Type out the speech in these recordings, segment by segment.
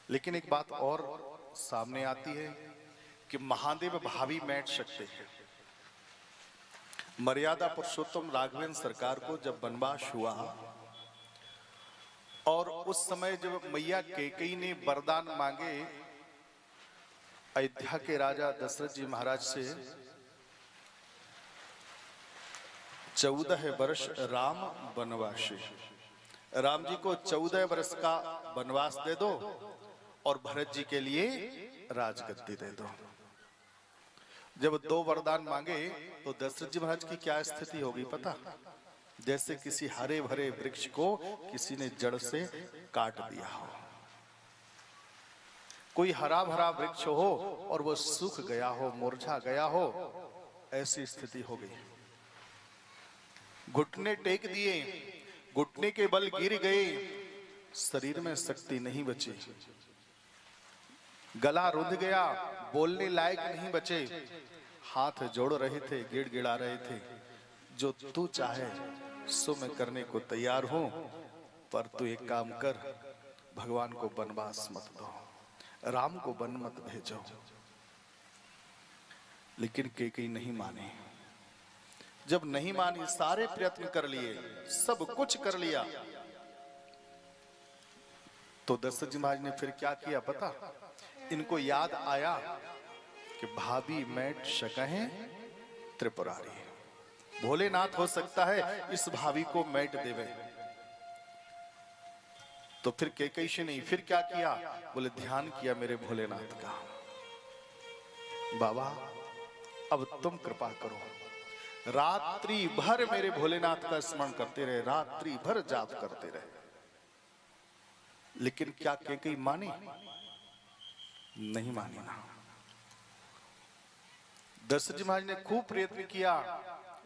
लेकिन एक बात और सामने आती है कि महादेव भावी मैट सकते हैं। मर्यादा पुरुषोत्तम राघवेंद्र सरकार को जब वनवास हुआ और उस समय जब मैया कैकेयी ने वरदान मांगे अयोध्या के राजा दशरथ जी महाराज से, 14 वर्ष राम वनवासी, राम जी को 14 वर्ष का वनवास दे दो और भरत जी के लिए राजगद्दी दे दो। जब 2 वरदान मांगे तो दशरथ जी महाराज की क्या स्थिति होगी पता? जैसे किसी हरे भरे वृक्ष को किसी ने जड़ से काट दिया हो। कोई हरा भरा वृक्ष हो और वो सूख गया हो, मुरझा गया हो, ऐसी स्थिति हो गई। घुटने टेक दिए, घुटने के बल गिर गए, शरीर में शक्ति नहीं बची, गला रुंध गया, बोलने लायक नहीं बचे, हाथ जोड़ रहे थे, गिड़गिड़ा रहे थे, जो तू चाहे सो मैं करने को तैयार हूं, पर तू एक काम कर, भगवान को वनवास मत दो, राम को वन मत भेजो। लेकिन कैकेयी नहीं माने। जब नहीं मानी, सारे प्रयत्न कर लिए, सब कुछ कर लिया, तो दशरथ जी महाराज ने फिर क्या किया पता? इनको याद आया कि भाभी मैट सकहें त्रिपुरारी, भोलेनाथ हो सकता है इस भाभी को मैट देवे। तो फिर कैकेयी से नहीं, फिर क्या किया? बोले ध्यान किया मेरे भोलेनाथ का, बाबा अब तुम कृपा करो, रात्रि भर मेरे भोलेनाथ का स्मरण करते रहे, रात्रि भर जाप करते रहे। लेकिन क्या कैकेयी मानी? नहीं मानी ना। दशरथ जी महाराज ने खूब प्रयत्न किया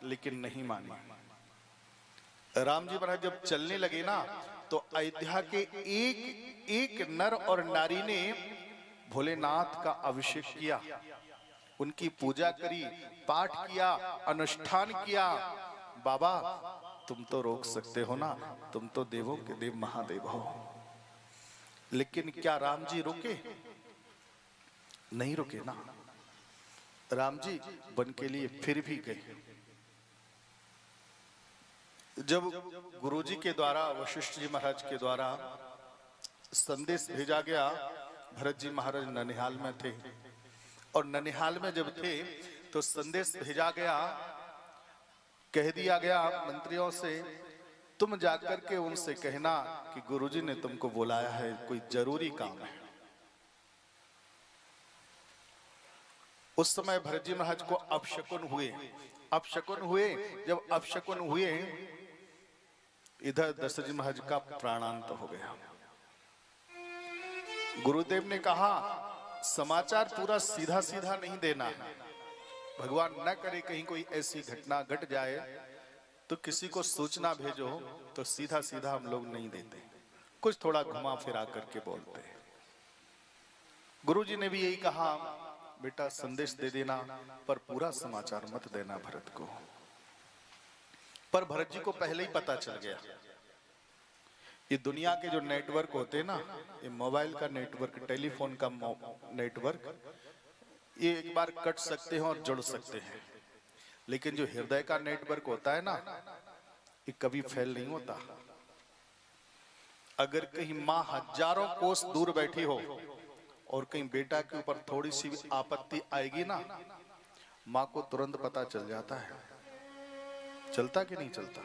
लेकिन नहीं मानी। राम जी महाराज जब चलने लगे ना, तो अयोध्या के एक एक नर और नारी ने भोलेनाथ का अभिषेक किया, उनकी पूजा करी, पाठ किया, अनुष्ठान किया। बाबा तुम तो रोक सकते हो ना, तुम तो देवों के देव महादेव हो। लेकिन क्या राम जी रुके? नहीं रुके ना। राम जी वन के लिए फिर भी गए। जब गुरुजी के द्वारा, वशिष्ठ जी महाराज के द्वारा संदेश भेजा गया, भरत जी महाराज ननिहाल में थे, और ननिहाल में जब थे तो संदेश भेजा गया, कह दिया गया मंत्रियों से, तुम जाकर के उनसे कहना कि गुरुजी ने तुमको बुलाया है, कोई जरूरी काम है। उस समय भरत जी महाराज को अपशकुन हुए, अपशकुन हुए। जब अपशकुन हुए, इधर दशरथ जी महाराज का प्राणांत हो गया। गुरुदेव ने कहा समाचार पूरा सीधा सीधा नहीं देना है, भगवान न करे कहीं कोई ऐसी घटना घट जाए तो किसी को सूचना भेजो, तो सीधा सीधा हम लोग नहीं देते, कुछ थोड़ा घुमा फिरा करके बोलते हैं। गुरुजी ने भी यही कहा, बेटा संदेश दे देना पर पूरा समाचार मत देना भरत को। पर भरत जी को पहले ही पता चल गया। ये दुनिया के जो नेटवर्क होते हैं ना, ये मोबाइल का नेटवर्क, टेलीफोन का नेटवर्क, ये एक बार कट सकते हैं और जुड़ सकते हैं, लेकिन जो हृदय का नेटवर्क होता है ना, ये कभी फेल नहीं होता। अगर कहीं माँ हजारों कोस दूर बैठी हो और कहीं बेटा के ऊपर थोड़ी सी भी आपत्ति आएगी ना, माँ को तुरंत पता चल जाता है। चलता कि नहीं चलता?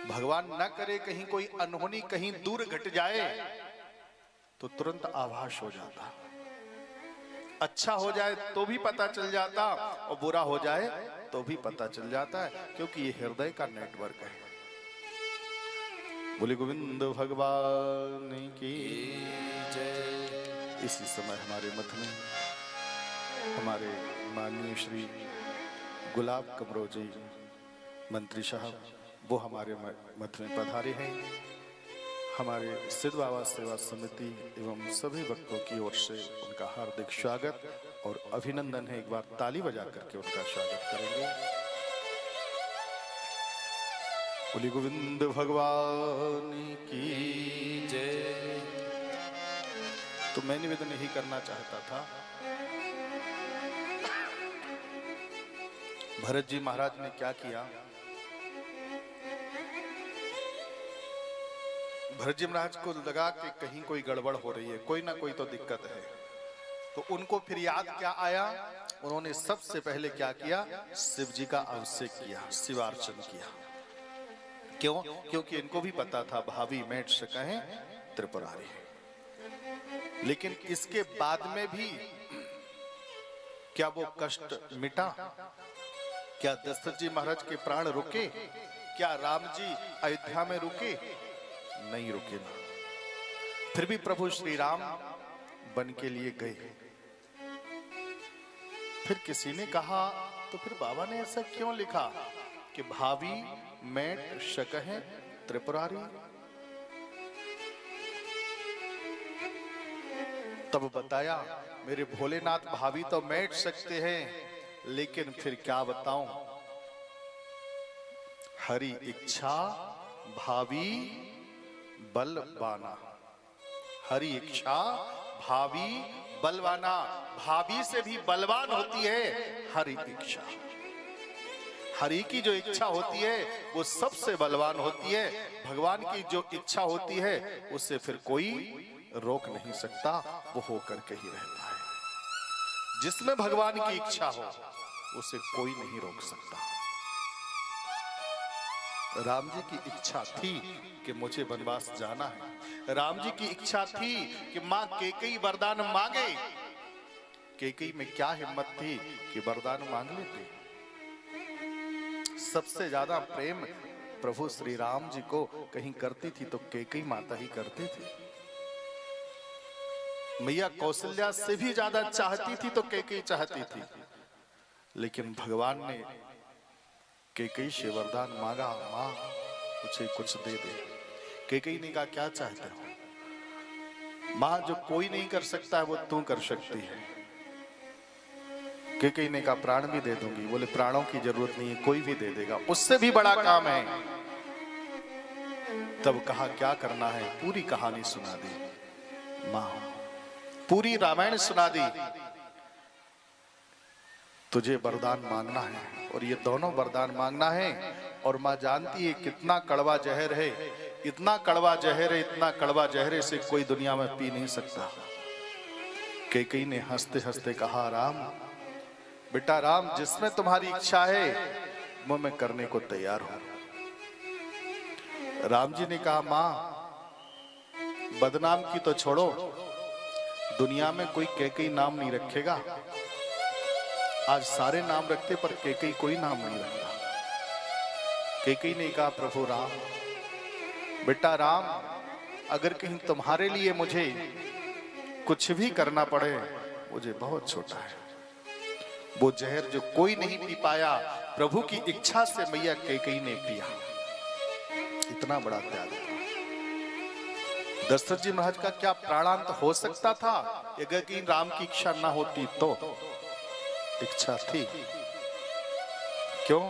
भगवान न करे कहीं कोई अनहोनी कहीं दूर घट जाए तो तुरंत आभास हो जाता। अच्छा हो जाए तो भी पता चल जाता और बुरा हो जाए तो भी पता चल जाता है, क्योंकि ये हृदय का नेटवर्क है। बोले गोविंद भगवान की जय। इसी समय हमारे मठ में हमारे माननीय श्री गुलाब कमरोजी मंत्री साहब, वो हमारे मठ में पधारे हैं। हमारे सिद्ध बाबा सेवा समिति एवं सभी भक्तों की ओर से उनका हार्दिक स्वागत और अभिनंदन है। एक बार ताली बजा करके उनका स्वागत करेंगे। बोली गोविंद भगवान की जय। तो मैं निवेदन यही करना चाहता था, भरत जी महाराज ने क्या किया, भरत जी महाराज को लगा कि कहीं कोई गड़बड़ हो रही है, कोई ना कोई तो दिक्कत है। तो उनको फिर याद क्या आया, उन्होंने सबसे पहले क्या किया, शिव जी का अभिषेक किया, शिवार्चन किया। क्यों? क्योंकि इनको भी पता था भावी मैट से कहें त्रिपुरारी है। लेकिन इसके बाद में भी क्या वो कष्ट मिटा? क्या दशरथ जी महाराज के प्राण रुके? क्या राम जी अयोध्या में रुके? नहीं रुके ना। फिर भी प्रभु श्री राम बन के लिए गए। फिर किसी ने कहा, तो फिर बाबा ने ऐसा क्यों लिखा कि भावी मैट शकह त्रिपुरारी? तब बताया, मेरे भोलेनाथ भावी तो मैट सकते हैं, लेकिन फिर क्या बताऊं, हरि इच्छा भावी बलवाना। हरि इच्छा भावी बलवाना, भाभी से भी बलवान होती है हरि इच्छा। हरि की जो इच्छा होती है वो सबसे बलवान होती है। भगवान की जो इच्छा होती है उससे फिर कोई रोक नहीं सकता, वो होकर के ही रहता है। जिसमें भगवान की इच्छा हो उसे कोई नहीं रोक सकता। राम जी की इच्छा थी कि मुझे वनवास जाना है। राम जी की इच्छा थी कि मां कैकेयी वरदान मांगे। कैकेयी में क्या हिम्मत थी कि वरदान मांग लेते। सबसे ज्यादा प्रेम प्रभु श्री राम जी को कहीं करती थी तो कैकेयी माता ही करती थी। मैया कौशल्या से भी ज्यादा चाहती थी तो कैकेयी चाहती थी। लेकिन भगवान ने कैकेयी से वरदान मांगा, मां मुझे कुछ दे दे। कैकेयी ने कहा, क्या चाहते हो? मां, जो कोई नहीं कर सकता है वो तू कर सकती है। कैकेयी ने कहा, प्राण भी दे दूंगी। बोले, प्राणों की जरूरत नहीं है, कोई भी दे देगा, उससे भी बड़ा काम है। तब कहा, क्या करना है? पूरी कहानी सुना दी मां, पूरी रामायण सुना दी। तुझे वरदान मांगना है और ये दोनों वरदान मांगना है। और मां जानती है कितना कड़वा जहर है, इतना कड़वा जहर है, इतना कड़वा जहर से कोई दुनिया में पी नहीं सकता। कैकेयी ने हंसते हंसते कहा, राम बेटा राम, जिसमें तुम्हारी इच्छा है वो मैं करने को तैयार हूं। राम जी ने कहा, मां बदनाम की तो छोड़ो, दुनिया में कोई कैकेयी नाम नहीं रखेगा। आज सारे नाम रखते पर कैकेयी कोई नाम नहीं रखता। कैकेयी ने कहा, प्रभु राम बेटा राम, अगर कहीं तुम्हारे लिए मुझे कुछ भी करना पड़े, मुझे बहुत छोटा है। वो जहर जो कोई नहीं पी पाया, प्रभु की इच्छा से मैया कैकेयी ने पिया। इतना बड़ा त्याग था। दशरथ जी महाराज का क्या प्राणांत हो सकता था अगर कहीं राम की इच्छा ना होती? तो इच्छा थी। क्यों?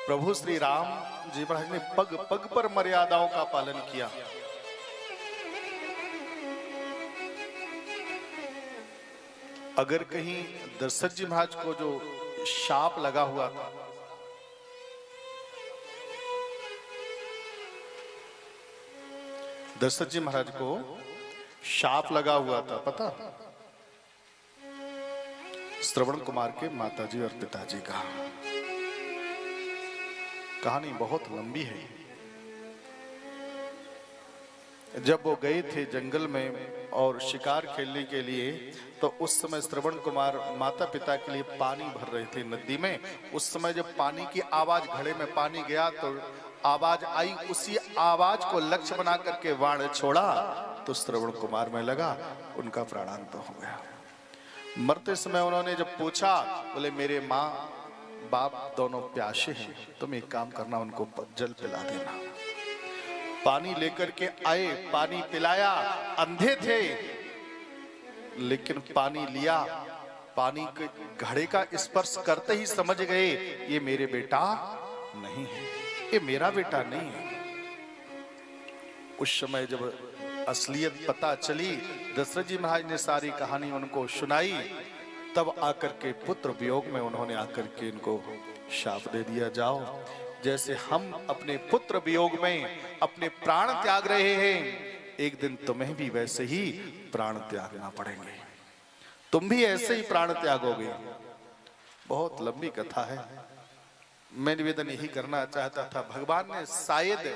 प्रभु श्री राम जी महाराज ने पग पग पर मर्यादाओं का पालन किया। अगर कहीं दशरथ जी महाराज को जो शाप लगा हुआ था, दशरथ जी महाराज को शाप लगा हुआ था, पता? श्रवण कुमार के माताजी और पिताजी का। कहानी बहुत लंबी है। जब वो गए थे जंगल में और शिकार खेलने के लिए, तो उस समय श्रवण कुमार माता पिता के लिए पानी भर रहे थे नदी में। उस समय जब पानी की आवाज, घड़े में पानी गया तो आवाज आई, उसी आवाज को लक्ष्य बना करके बाण छोड़ा तो श्रवण कुमार में लगा, उनका प्राणांत हो गया। मरते समय उन्होंने जब पूछा, बोले मेरे माँ बाप दोनों प्यासे हैं, तुम एक काम करना, उनको जल पिला देना। पानी लेकर के आए, पानी पिलाया। अंधे थे लेकिन पानी लिया। पानी के घड़े का स्पर्श करते ही समझ गए ये मेरे बेटा नहीं है, ये मेरा बेटा नहीं है। उस समय जब असलियत पता चली, दशरथ जी महाराज ने सारी कहानी उनको सुनाई, तब आकर के पुत्र वियोग में उन्होंने आकर के इनको शाप दे दिया, जाओ जैसे हम अपने पुत्र वियोग में अपने प्राण त्याग रहे हैं, एक दिन तुम्हें भी वैसे ही प्राण त्यागना पड़ेंगे, तुम भी ऐसे ही प्राण त्यागोगे। बहुत लंबी कथा है, मैं निवेदन यही करना चाहता था, भगवान ने शायद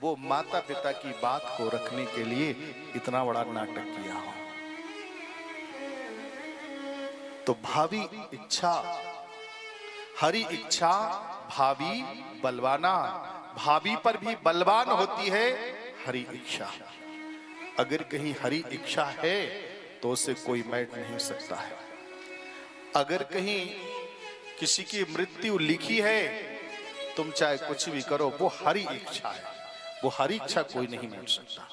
वो माता पिता की बात को रखने के लिए इतना बड़ा नाटक किया हो। तो भावी इच्छा हरि इच्छा भावी बलवाना, भावी पर भी बलवान होती है हरि इच्छा। अगर कहीं हरि इच्छा है तो उसे कोई मैट नहीं सकता है। अगर कहीं किसी की मृत्यु लिखी है, तुम चाहे कुछ भी करो, वो हरि इच्छा है, वो हरि इच्छा कोई नहीं मिट सकता।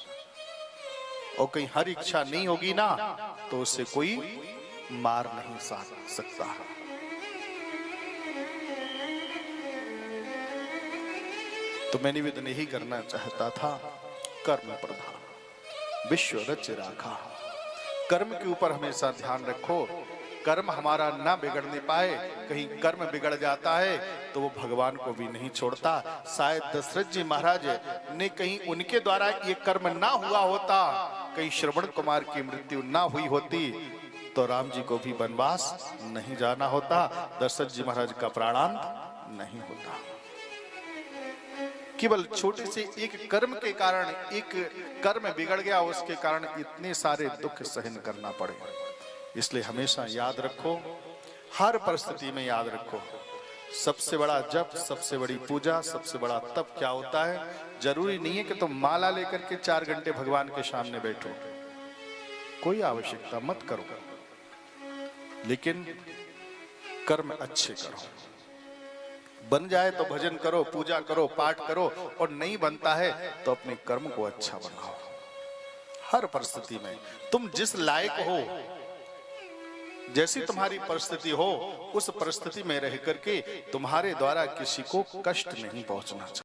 और कहीं हरि इच्छा नहीं होगी ना तो उसे कोई मार नहीं सकता। तो मैं निवेदन यही करना चाहता था, कर्म प्रधान विश्व रच राखा, कर्म के ऊपर हमेशा ध्यान रखो, कर्म हमारा ना बिगड़ने पाए। कहीं कर्म बिगड़ जाता है तो वो भगवान को भी नहीं छोड़ता। शायद दशरथ जी महाराज ने कहीं उनके द्वारा ये कर्म ना हुआ होता, कहीं श्रवण कुमार की मृत्यु ना हुई होती तो राम जी को भी वनवास नहीं जाना होता, दशरथ जी महाराज का प्राणांत नहीं होता। केवल छोटे से एक कर्म के कारण, एक कर्म बिगड़ गया, उसके कारण इतने सारे दुख सहन करना पड़े। इसलिए हमेशा याद रखो, हर परिस्थिति में याद रखो, सबसे बड़ा जप, सबसे बड़ी पूजा, सबसे बड़ा तप क्या होता है। जरूरी नहीं है कि तुम माला लेकर के 4 घंटे भगवान के सामने बैठो, कोई आवश्यकता मत करो, लेकिन कर्म अच्छे करो। बन जाए तो भजन करो, पूजा करो, पाठ करो, और नहीं बनता है तो अपने कर्म को अच्छा बनाओ। हर परिस्थिति में तुम जिस लायक हो, जैसी तुम्हारी परिस्थिति हो, उस परिस्थिति में रह करके तुम्हारे द्वारा किसी को कष्ट नहीं पहुंचना चाहिए।